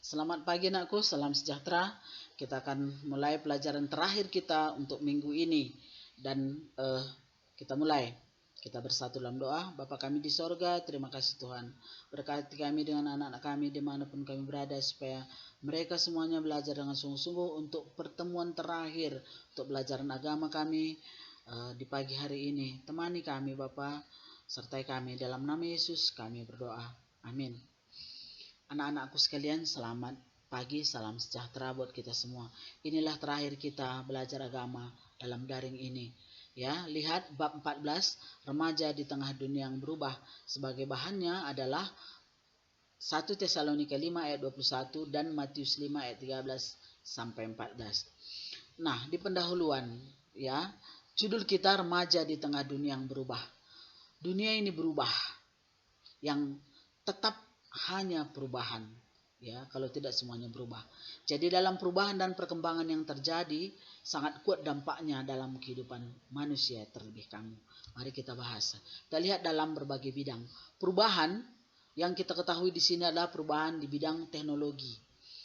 Selamat pagi anakku, salam sejahtera. Kita akan mulai pelajaran terakhir kita untuk minggu ini. Dan kita mulai. Kita bersatu dalam doa. Bapa kami di sorga, terima kasih Tuhan. Berkati kami dengan anak-anak kami dimanapun kami berada, supaya mereka semuanya belajar dengan sungguh-sungguh untuk pertemuan terakhir, untuk pelajaran agama kami di pagi hari ini. Temani kami Bapa, sertai kami dalam nama Yesus kami berdoa. Amin. Anak-anakku sekalian, selamat pagi, salam sejahtera buat kita semua. Inilah terakhir kita belajar agama dalam daring ini. Ya, lihat bab 14, remaja di tengah dunia yang berubah. Sebagai bahannya adalah 1 Tesalonika 5 ayat 21 dan Matius 5 ayat 13 sampai 14. Nah, di pendahuluan ya, judul kita remaja di tengah dunia yang berubah. Dunia ini berubah. Yang tetap hanya perubahan, ya, kalau tidak semuanya berubah. Jadi dalam perubahan dan perkembangan yang terjadi sangat kuat dampaknya dalam kehidupan manusia terlebih kamu. Mari kita bahas. Kita lihat dalam berbagai bidang. Perubahan yang kita ketahui di sini adalah perubahan di bidang teknologi,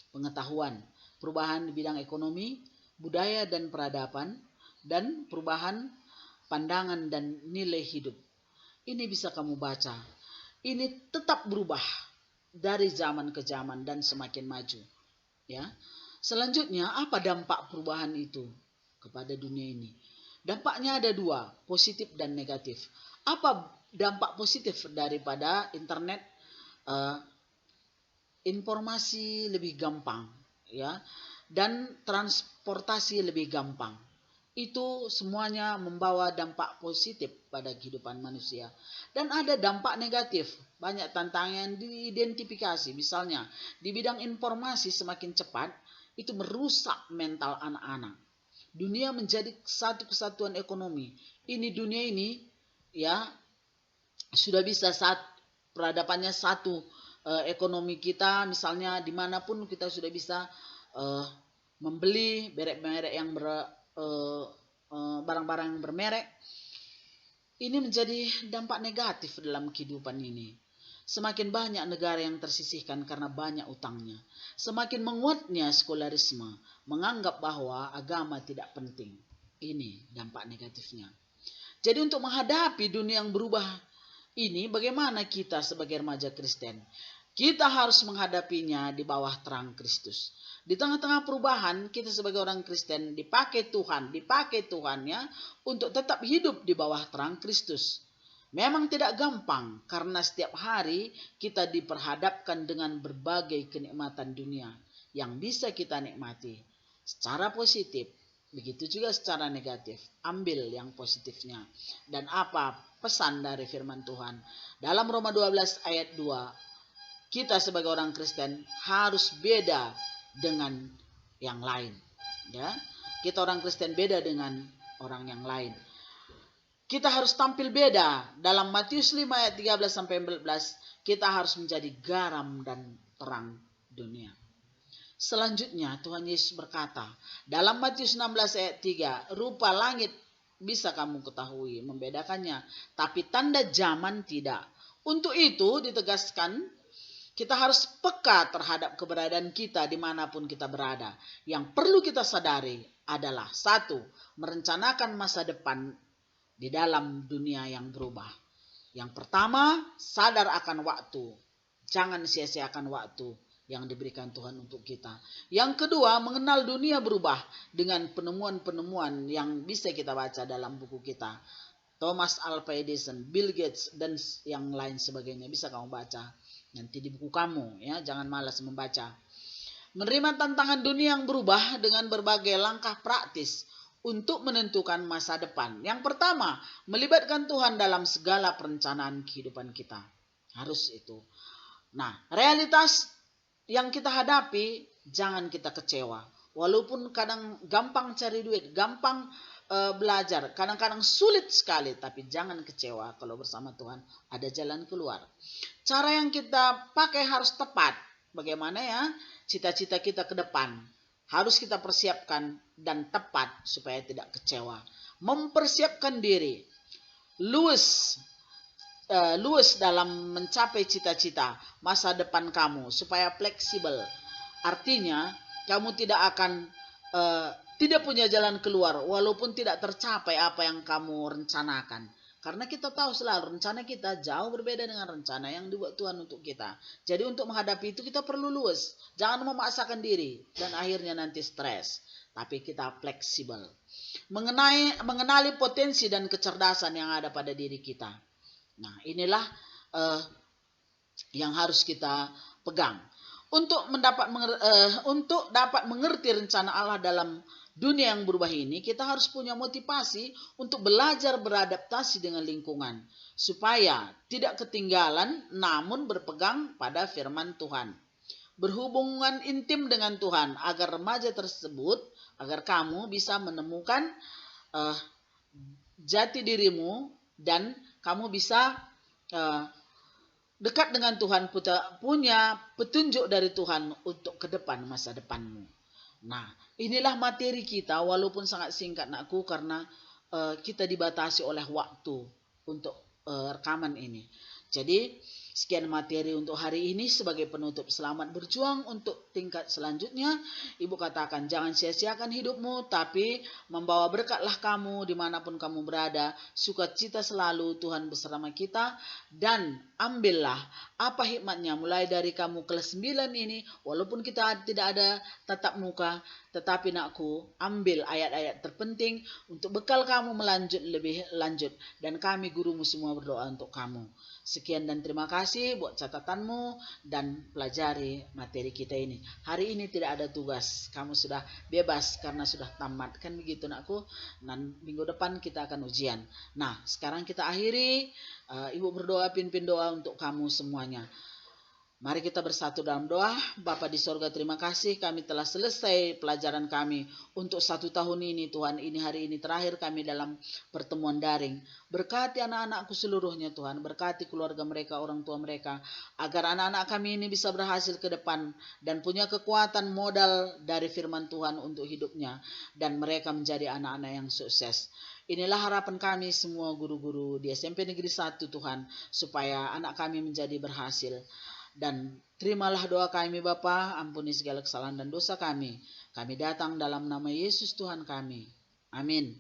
pengetahuan, perubahan di bidang ekonomi, budaya dan peradaban, dan perubahan pandangan dan nilai hidup. Ini bisa kamu baca. Ini tetap berubah dari zaman ke zaman dan semakin maju. Ya. Selanjutnya, apa dampak perubahan itu kepada dunia ini? Dampaknya ada dua, positif dan negatif. Apa dampak positif daripada internet? Informasi lebih gampang, ya, dan transportasi lebih gampang. Itu semuanya membawa dampak positif pada kehidupan manusia. Dan ada dampak negatif, banyak tantangan yang diidentifikasi. Misalnya, di bidang informasi semakin cepat, itu merusak mental anak-anak. Dunia menjadi satu kesatuan ekonomi. Dunia ini ya sudah bisa peradabannya satu, ekonomi kita misalnya dimanapun kita sudah bisa membeli merek-merek yang barang-barang yang bermerek. Ini menjadi dampak negatif dalam kehidupan ini. Semakin banyak negara yang tersisihkan karena banyak utangnya. Semakin menguatnya sekularisme, menganggap bahwa agama tidak penting. Ini dampak negatifnya. Jadi untuk menghadapi dunia yang berubah ini, bagaimana kita sebagai remaja Kristen? Kita harus menghadapinya di bawah terang Kristus. Di tengah-tengah perubahan, kita sebagai orang Kristen dipakai Tuhan ya, untuk tetap hidup di bawah terang Kristus. Memang tidak gampang karena setiap hari kita diperhadapkan dengan berbagai kenikmatan dunia yang bisa kita nikmati secara positif, begitu juga secara negatif. Ambil yang positifnya. Dan apa pesan dari firman Tuhan? Dalam Roma 12 ayat 2, kita sebagai orang Kristen harus beda dengan yang lain. Ya, kita orang Kristen beda dengan orang yang lain. Kita harus tampil beda. Dalam Matius 5 ayat 13 sampai 14, kita harus menjadi garam dan terang dunia. Selanjutnya Tuhan Yesus berkata, dalam Matius 16 ayat 3, rupa langit bisa kamu ketahui, membedakannya, tapi tanda zaman tidak. Untuk itu ditegaskan, kita harus peka terhadap keberadaan kita dimanapun kita berada. Yang perlu kita sadari adalah, satu, merencanakan masa depan di dalam dunia yang berubah. Yang pertama, sadar akan waktu. Jangan sia-siakan waktu yang diberikan Tuhan untuk kita. Yang kedua, mengenal dunia berubah dengan penemuan-penemuan yang bisa kita baca dalam buku kita. Thomas Alva Edison, Bill Gates, dan yang lain sebagainya bisa kamu baca nanti di buku kamu, ya, jangan malas membaca. Menerima tantangan dunia yang berubah dengan berbagai langkah praktis untuk menentukan masa depan. Yang pertama, melibatkan Tuhan dalam segala perencanaan kehidupan kita. Harus itu. Nah, realitas yang kita hadapi, jangan kita kecewa. Walaupun kadang gampang cari duit, gampang belajar, kadang-kadang sulit sekali, tapi jangan kecewa. Kalau bersama Tuhan ada jalan keluar. Cara yang kita pakai harus tepat. Bagaimana ya? Cita-cita kita ke depan harus kita persiapkan dan tepat supaya tidak kecewa. Mempersiapkan diri, luwes dalam mencapai cita-cita masa depan kamu supaya fleksibel. Artinya kamu tidak punya jalan keluar walaupun tidak tercapai apa yang kamu rencanakan. Karena kita tahu selalu rencana kita jauh berbeda dengan rencana yang dibuat Tuhan untuk kita. Jadi untuk menghadapi itu kita perlu luwes. Jangan memaksakan diri dan akhirnya nanti stres. Tapi kita fleksibel. Mengenali potensi dan kecerdasan yang ada pada diri kita. Nah, inilah yang harus kita pegang. Untuk dapat mengerti rencana Allah dalam dunia yang berubah ini, kita harus punya motivasi untuk belajar beradaptasi dengan lingkungan, supaya tidak ketinggalan namun berpegang pada firman Tuhan. Berhubungan intim dengan Tuhan agar kamu bisa menemukan jati dirimu dan kamu bisa dekat dengan Tuhan, punya petunjuk dari Tuhan untuk ke depan masa depanmu. Nah, inilah materi kita walaupun sangat singkat nakku karena kita dibatasi oleh waktu untuk rekaman ini. Jadi sekian materi untuk hari ini sebagai penutup. Selamat berjuang untuk tingkat selanjutnya. Ibu katakan jangan sia-siakan hidupmu, tapi membawa berkatlah kamu dimanapun kamu berada. Sukacita selalu, Tuhan bersama kita. Dan ambillah apa hikmatnya mulai dari kamu kelas 9 ini. Walaupun kita tidak ada tatap muka, tetapi nakku ambil ayat-ayat terpenting untuk bekal kamu lebih lanjut. Dan kami gurumu semua berdoa untuk kamu. Sekian dan terima kasih buat catatanmu dan pelajari materi kita ini. Hari ini tidak ada tugas, kamu sudah bebas karena sudah tamat. Kan begitu nakku. Dan minggu depan kita akan ujian. Nah, sekarang kita akhiri. Ibu berdoa, pimpin doa untuk kamu semuanya. Mari kita bersatu dalam doa. Bapa di sorga, terima kasih kami telah selesai pelajaran kami untuk 1 tahun ini Tuhan. Ini hari ini terakhir kami dalam pertemuan daring. Berkati anak-anakku seluruhnya Tuhan. Berkati keluarga mereka, orang tua mereka. Agar anak-anak kami ini bisa berhasil ke depan. Dan punya kekuatan modal dari firman Tuhan untuk hidupnya. Dan mereka menjadi anak-anak yang sukses. Inilah harapan kami semua guru-guru di SMP Negeri 1 Tuhan. Supaya anak kami menjadi berhasil. Dan terimalah doa kami Bapa, ampuni segala kesalahan dan dosa kami. Kami datang dalam nama Yesus Tuhan kami. Amin.